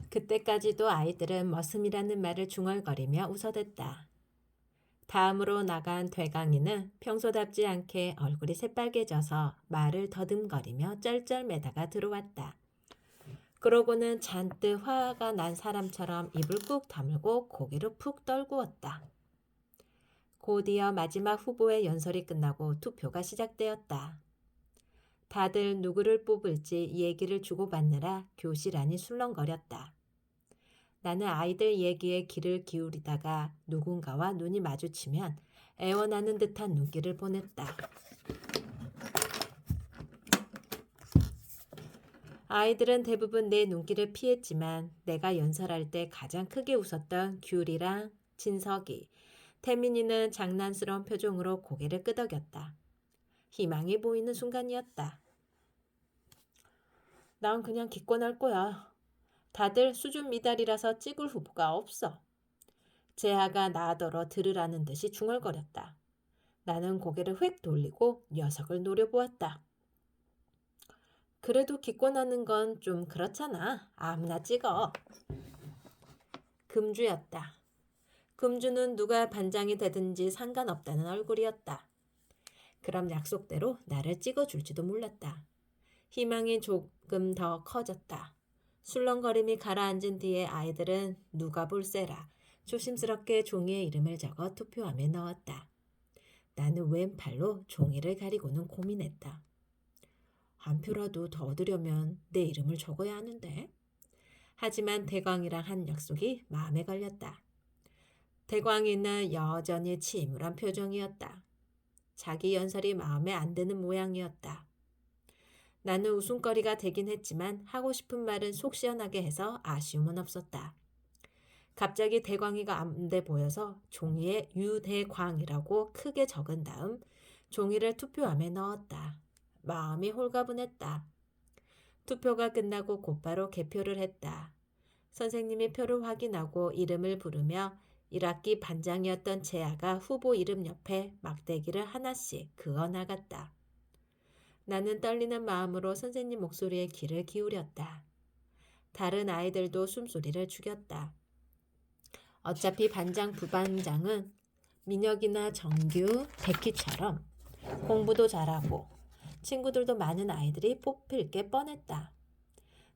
그때까지도 아이들은 머슴이라는 말을 중얼거리며 웃어댔다. 다음으로 나간 되강이는 평소답지 않게 얼굴이 새빨개져서 말을 더듬거리며 쩔쩔매다가 들어왔다. 그러고는 잔뜩 화가 난 사람처럼 입을 꾹 다물고 고개를 푹 떨구었다. 곧이어 마지막 후보의 연설이 끝나고 투표가 시작되었다. 다들 누구를 뽑을지 얘기를 주고받느라 교실 안이 술렁거렸다. 나는 아이들 얘기에 귀를 기울이다가 누군가와 눈이 마주치면 애원하는 듯한 눈길을 보냈다. 아이들은 대부분 내 눈길을 피했지만 내가 연설할 때 가장 크게 웃었던 귤이랑 진석이, 태민이는 장난스러운 표정으로 고개를 끄덕였다. 희망이 보이는 순간이었다. 난 그냥 기권할 거야. 다들 수준 미달이라서 찍을 후보가 없어. 재하가 나더러 들으라는 듯이 중얼거렸다. 나는 고개를 휙 돌리고 녀석을 노려보았다. 그래도 기권하는 건 좀 그렇잖아. 아무나 찍어. 금주였다. 금주는 누가 반장이 되든지 상관없다는 얼굴이었다. 그럼 약속대로 나를 찍어줄지도 몰랐다. 희망이 조금 더 커졌다. 술렁거림이 가라앉은 뒤에 아이들은 누가 볼세라 조심스럽게 종이에 이름을 적어 투표함에 넣었다. 나는 왼팔로 종이를 가리고는 고민했다. 한 표라도 더 얻으려면 내 이름을 적어야 하는데. 하지만 대광이랑 한 약속이 마음에 걸렸다. 대광이는 여전히 침울한 표정이었다. 자기 연설이 마음에 안 드는 모양이었다. 나는 웃음거리가 되긴 했지만 하고 싶은 말은 속 시원하게 해서 아쉬움은 없었다. 갑자기 대광이가 안돼 보여서 종이에 유대광이라고 크게 적은 다음 종이를 투표함에 넣었다. 마음이 홀가분했다. 투표가 끝나고 곧바로 개표를 했다. 선생님이 표를 확인하고 이름을 부르며 1학기 반장이었던 재아가 후보 이름 옆에 막대기를 하나씩 그어 나갔다. 나는 떨리는 마음으로 선생님 목소리에 귀를 기울였다. 다른 아이들도 숨소리를 죽였다. 어차피 반장, 부반장은 민혁이나 정규, 백희처럼 공부도 잘하고 친구들도 많은 아이들이 뽑힐 게 뻔했다.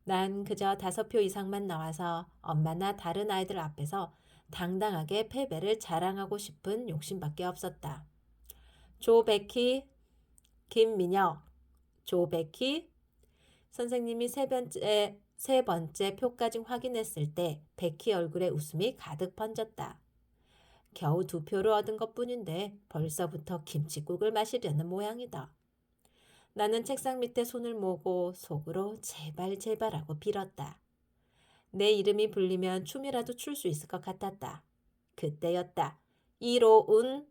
난 그저 5표 이상만 나와서 엄마나 다른 아이들 앞에서 당당하게 패배를 자랑하고 싶은 욕심밖에 없었다. 조백희, 김민혁, 조백희. 선생님이 세 번째 표까지 확인했을 때 백희 얼굴에 웃음이 가득 번졌다. 겨우 2표를 얻은 것뿐인데 벌써부터 김칫국을 마시려는 모양이다. 나는 책상 밑에 손을 모으고 속으로 제발 제발하고 빌었다. 내 이름이 불리면 춤이라도 출 수 있을 것 같았다. 그때였다. 이로운.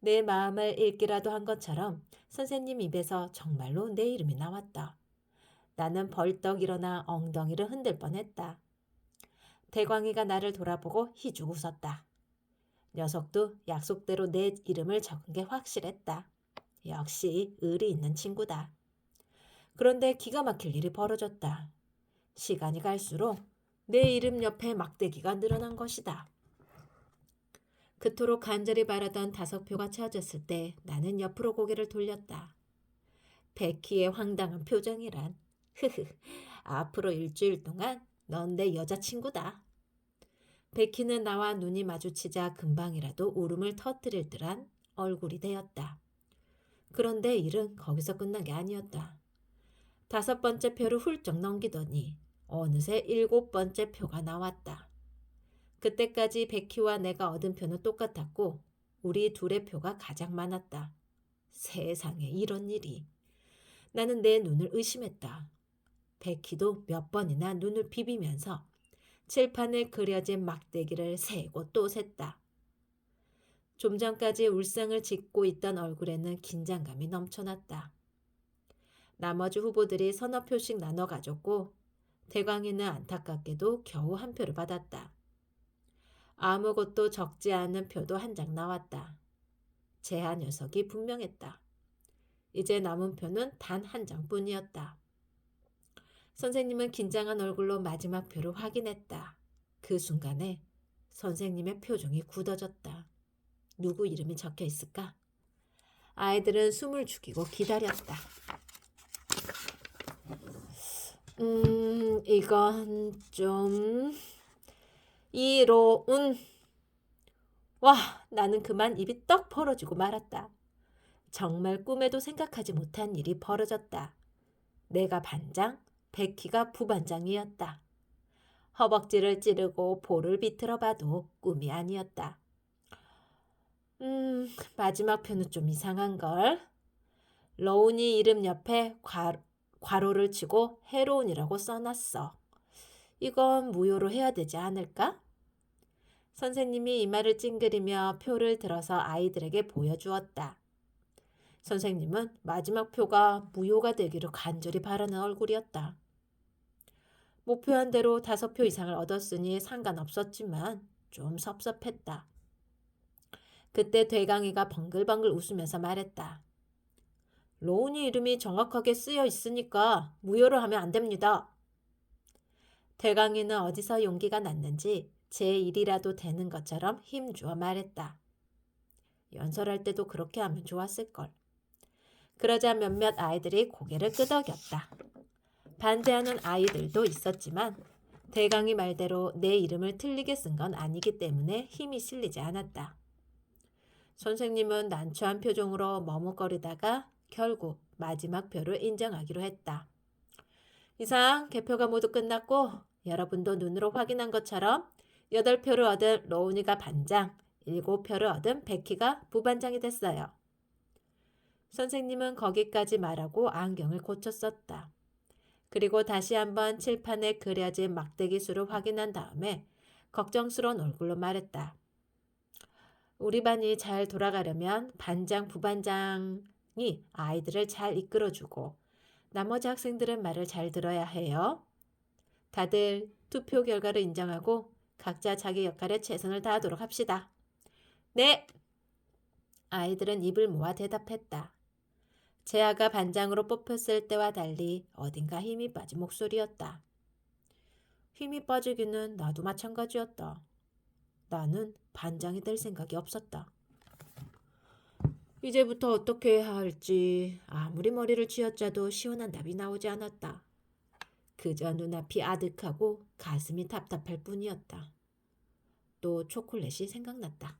내 마음을 읽기라도 한 것처럼 선생님 입에서 정말로 내 이름이 나왔다. 나는 벌떡 일어나 엉덩이를 흔들 뻔했다. 대광이가 나를 돌아보고 희죽 웃었다. 녀석도 약속대로 내 이름을 적은 게 확실했다. 역시 의리 있는 친구다. 그런데 기가 막힐 일이 벌어졌다. 시간이 갈수록 내 이름 옆에 막대기가 늘어난 것이다. 그토록 간절히 바라던 5표가 채워졌을 때 나는 옆으로 고개를 돌렸다. 베키의 황당한 표정이란. 흐흐, 앞으로 일주일 동안 넌 내 여자친구다. 베키는 나와 눈이 마주치자 금방이라도 울음을 터뜨릴 듯한 얼굴이 되었다. 그런데 일은 거기서 끝난 게 아니었다. 5번째 표를 훌쩍 넘기더니 어느새 7번째 표가 나왔다. 그때까지 베키와 내가 얻은 표는 똑같았고 우리 둘의 표가 가장 많았다. 세상에 이런 일이. 나는 내 눈을 의심했다. 베키도 몇 번이나 눈을 비비면서 칠판에 그려진 막대기를 세고 또 셌다. 좀 전까지 울상을 짓고 있던 얼굴에는 긴장감이 넘쳐났다. 나머지 후보들이 서너 표씩 나눠 가졌고 대광이는 안타깝게도 겨우 한 표를 받았다. 아무것도 적지 않은 표도 한 장 나왔다. 재하 녀석이 분명했다. 이제 남은 표는 단 한 장뿐이었다. 선생님은 긴장한 얼굴로 마지막 표를 확인했다. 그 순간에 선생님의 표정이 굳어졌다. 누구 이름이 적혀 있을까? 아이들은 숨을 죽이고 기다렸다. 이건 좀... 이로운. 와, 나는 그만 입이 떡 벌어지고 말았다. 정말 꿈에도 생각하지 못한 일이 벌어졌다. 내가 반장, 베키가 부반장이었다. 허벅지를 찌르고 볼을 비틀어 봐도 꿈이 아니었다. 마지막 표는 좀 이상한걸. 러운이 이름 옆에 괄호를 치고 해로운이라고 써놨어. 이건 무효로 해야 되지 않을까? 선생님이 이마를 찡그리며 표를 들어서 아이들에게 보여주었다. 선생님은 마지막 표가 무효가 되기를 간절히 바라는 얼굴이었다. 목표한 대로 5표 이상을 얻었으니 상관없었지만 좀 섭섭했다. 그때 되강이가 벙글벙글 웃으면서 말했다. 로운이 이름이 정확하게 쓰여 있으니까 무효를 하면 안 됩니다. 되강이는 어디서 용기가 났는지 제 일이라도 되는 것처럼 힘주어 말했다. 연설할 때도 그렇게 하면 좋았을걸. 그러자 몇몇 아이들이 고개를 끄덕였다. 반대하는 아이들도 있었지만 대강이 말대로 내 이름을 틀리게 쓴 건 아니기 때문에 힘이 실리지 않았다. 선생님은 난처한 표정으로 머뭇거리다가 결국 마지막 표를 인정하기로 했다. 이상 개표가 모두 끝났고 여러분도 눈으로 확인한 것처럼 8표를 얻은 로운이가 반장, 7표를 얻은 베키가 부반장이 됐어요. 선생님은 거기까지 말하고 안경을 고쳤었다. 그리고 다시 한번 칠판에 그려진 막대기 수를 확인한 다음에 걱정스러운 얼굴로 말했다. 우리 반이 잘 돌아가려면 반장, 부반장이 아이들을 잘 이끌어주고 나머지 학생들은 말을 잘 들어야 해요. 다들 투표 결과를 인정하고 각자 자기 역할에 최선을 다하도록 합시다. 네! 아이들은 입을 모아 대답했다. 재아가 반장으로 뽑혔을 때와 달리 어딘가 힘이 빠진 목소리였다. 힘이 빠지기는 나도 마찬가지였다. 나는 반장이 될 생각이 없었다. 이제부터 어떻게 해야 할지 아무리 머리를 쥐어짜도 시원한 답이 나오지 않았다. 그저 눈앞이 아득하고 가슴이 답답할 뿐이었다. 또 초콜릿이 생각났다.